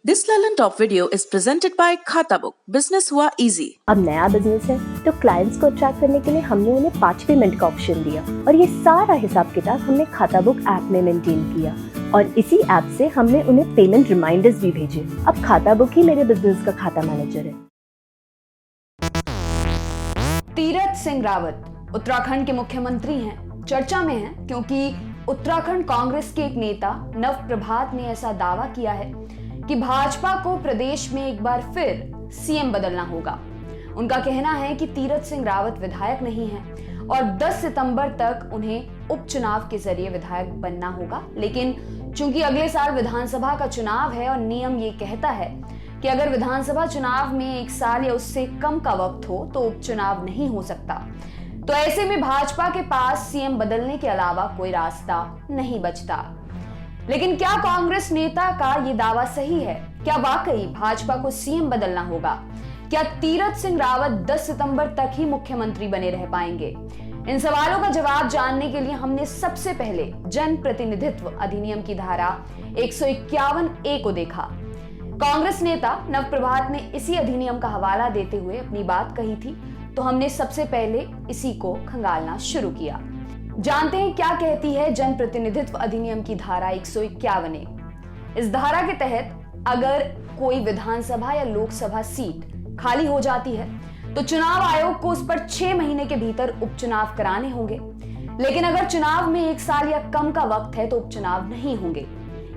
This Lallin Top video is presented by खाता book. Business हुआ easy. अब नया बिजनेस है तो क्लाइंट्स को अट्रैक्ट करने के लिए हमने उन्हें 5 पेमेंट का ऑप्शन दिया और ये सारा हिसाब किताब हमने खाता बुक ऐप में मेंटेन किया और इसी ऐप से हमने उन्हें पेमेंट रिमाइंडर्स भी भेजे। अब खाता बुक ही मेरे बिजनेस का खाता मैनेजर है। तीरथ सिंह रावत उत्तराखंड के मुख्यमंत्री हैं, चर्चा में हैं क्योंकि उत्तराखंड कांग्रेस के एक नेता नव प्रभात ने ऐसा दावा किया है कि भाजपा को प्रदेश में एक बार फिर सीएम बदलना होगा। उनका कहना है कि तीरथ सिंह रावत विधायक नहीं है और 10 सितंबर तक उन्हें उपचुनाव के जरिए विधायक बनना होगा, लेकिन चूंकि अगले साल विधानसभा का चुनाव है और नियम ये कहता है कि अगर विधानसभा चुनाव में 1 साल या उससे कम का वक्त हो तो उपचुनाव नहीं हो सकता, तो ऐसे में भाजपा के पास सीएम बदलने के अलावा कोई रास्ता नहीं बचता। लेकिन क्या कांग्रेस नेता का ये दावा सही है? क्या वाकई भाजपा को सीएम बदलना होगा? क्या तीरथ सिंह रावत 10 सितंबर तक ही मुख्यमंत्री बने रह पाएंगे? इन सवालों का जवाब जानने के लिए हमने सबसे पहले जन प्रतिनिधित्व अधिनियम की धारा 151A को देखा। कांग्रेस नेता नव प्रभात ने इसी अधिनियम का हवाला देते हुए अपनी बात कही थी, तो हमने सबसे पहले इसी को खंगालना शुरू किया। जानते हैं क्या कहती है जन प्रतिनिधित्व अधिनियम की धारा 151A। इस धारा के तहत अगर कोई विधानसभा या लोकसभा सीट खाली हो जाती है तो चुनाव आयोग को उस पर 6 महीने के भीतर उपचुनाव कराने होंगे, लेकिन अगर चुनाव में 1 साल या कम का वक्त है तो उपचुनाव नहीं होंगे।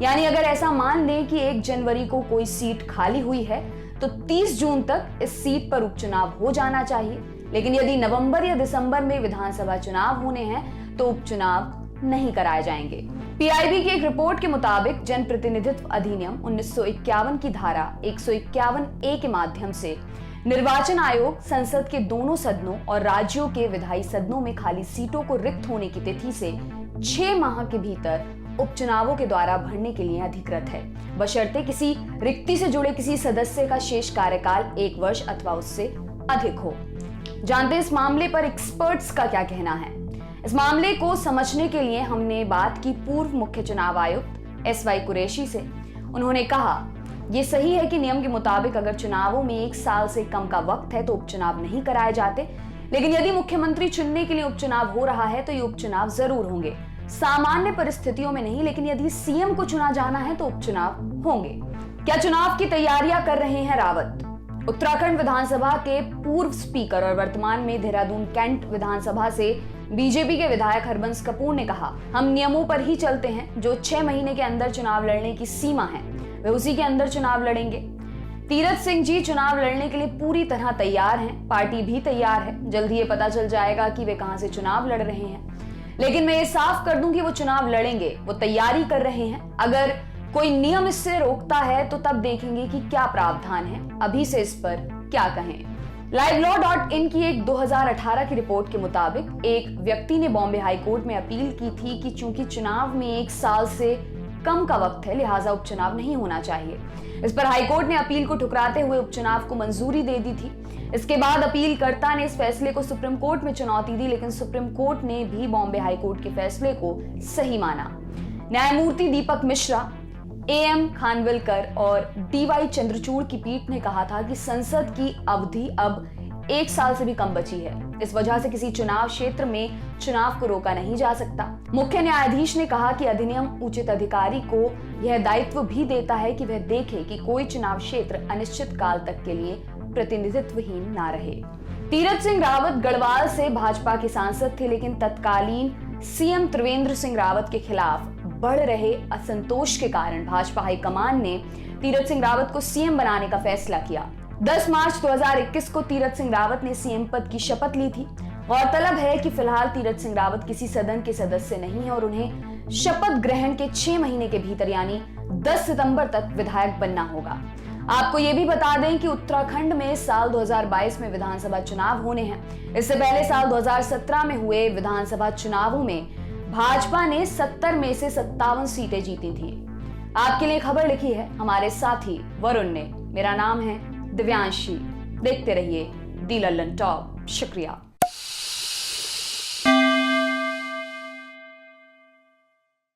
यानी अगर ऐसा मान लें कि 1 जनवरी को कोई सीट खाली हुई है तो 30 जून तक इस सीट पर उपचुनाव हो जाना चाहिए, लेकिन यदि नवंबर या दिसंबर में विधानसभा चुनाव होने हैं तो उपचुनाव नहीं कराए जाएंगे। पीआईबी की एक रिपोर्ट के मुताबिक जन प्रतिनिधित्व अधिनियम 1951 की धारा 151A के माध्यम से निर्वाचन आयोग संसद के दोनों सदनों और राज्यों के विधायी सदनों में खाली सीटों को रिक्त होने की तिथि से 6 माह के भीतर उपचुनावों के द्वारा भरने के लिए अधिकृत है, बशर्ते किसी रिक्ति से जुड़े किसी सदस्य का शेष कार्यकाल 1 वर्ष अथवा उससे अधिक हो। जानते हैं इस मामले पर एक्सपर्ट्स का क्या कहना है। इस मामले को समझने के लिए हमने बात की पूर्व मुख्य चुनाव आयुक्त SY कुरैशी से। उन्होंने कहा, ये सही है कि नियम के मुताबिक अगर चुनावों में 1 साल से कम का वक्त है तो उपचुनाव नहीं कराए जाते, लेकिन यदि मुख्यमंत्री चुनने के लिए उपचुनाव हो रहा है तो ये उपचुनाव जरूर होंगे। सामान्य परिस्थितियों में नहीं, लेकिन यदि सीएम को चुना जाना है तो उपचुनाव होंगे। क्या चुनाव की तैयारियां कर रहे हैं रावत? उत्तराखंड विधानसभा के पूर्व स्पीकर और वर्तमान में देहरादून कैंट विधानसभा से बीजेपी के विधायक हरबंस कपूर ने कहा, हम नियमों पर ही चलते हैं। जो 6 महीने के अंदर चुनाव लड़ने की सीमा है वे उसी के अंदर चुनाव लड़ेंगे। तीरथ सिंह जी चुनाव लड़ने के लिए पूरी तरह तैयार हैं, पार्टी भी तैयार है। जल्द ही ये पता चल जाएगा कि वे कहां से चुनाव लड़ रहे हैं, लेकिन मैं ये साफ कर दूं कि वो चुनाव लड़ेंगे, वो तैयारी कर रहे हैं। अगर कोई नियम इससे रोकता है तो तब देखेंगे कि क्या प्रावधान है। अभी से इस पर क्या कहें। livelaw.in की एक 2018 की रिपोर्ट के मुताबिक एक व्यक्ति ने बॉम्बे हाई कोर्ट में अपील की थी कि चूंकि चुनाव में 1 साल से कम का वक्त है लिहाजा उपचुनाव नहीं होना चाहिए। इस पर हाई कोर्ट ने अपील को ठुकराते हुए उपचुनाव को मंजूरी दे दी थी। इसके बाद अपीलकर्ता ने इस फैसले को सुप्रीम कोर्ट में चुनौती दी, लेकिन सुप्रीम कोर्ट ने भी बॉम्बे हाई कोर्ट के फैसले को सही माना। न्यायमूर्ति दीपक मिश्रा, AM खानविलकर और DY चंद्रचूड़ की पीठ ने कहा था कि संसद की अवधि अब 1 साल से भी कम बची है, इस वजह से किसी चुनाव क्षेत्र में चुनाव को रोका नहीं जा सकता। मुख्य न्यायाधीश ने कहा कि अधिनियम उचित अधिकारी को यह दायित्व भी देता है कि वह देखे कि कोई चुनाव क्षेत्र अनिश्चित काल तक के लिए प्रतिनिधित्वहीन ना रहे। तीरथ सिंह रावत गढ़वाल से भाजपा के सांसद थे, लेकिन तत्कालीन सीएम त्रिवेंद्र सिंह रावत के खिलाफ बढ़ रहे असंतोष के कारण भाजपा हाईकमान ने तीरथ सिंह रावत को सीएम बनाने का फैसला किया। 10 मार्च 2021 को तीरथ सिंह रावत ने सीएम पद की शपथ ली थी। गौरतलब है कि फिलहाल तीरथ सिंह रावत किसी सदन के सदस्य नहीं है और उन्हें शपथ ग्रहण के 6 महीने के भीतर यानी 10 सितंबर तक विधायक बनना होगा। आपको ये भी बता दें कि उत्तराखंड में साल 2022 में विधानसभा चुनाव होने हैं। इससे पहले साल 2017 में हुए विधानसभा चुनावों में भाजपा ने 70 में से 57 सीटें जीती थी। आपके लिए खबर लिखी है हमारे साथी वरुण ने। मेरा नाम है दिव्यांशी। देखते रहिए दी लल्लन टॉप। शुक्रिया।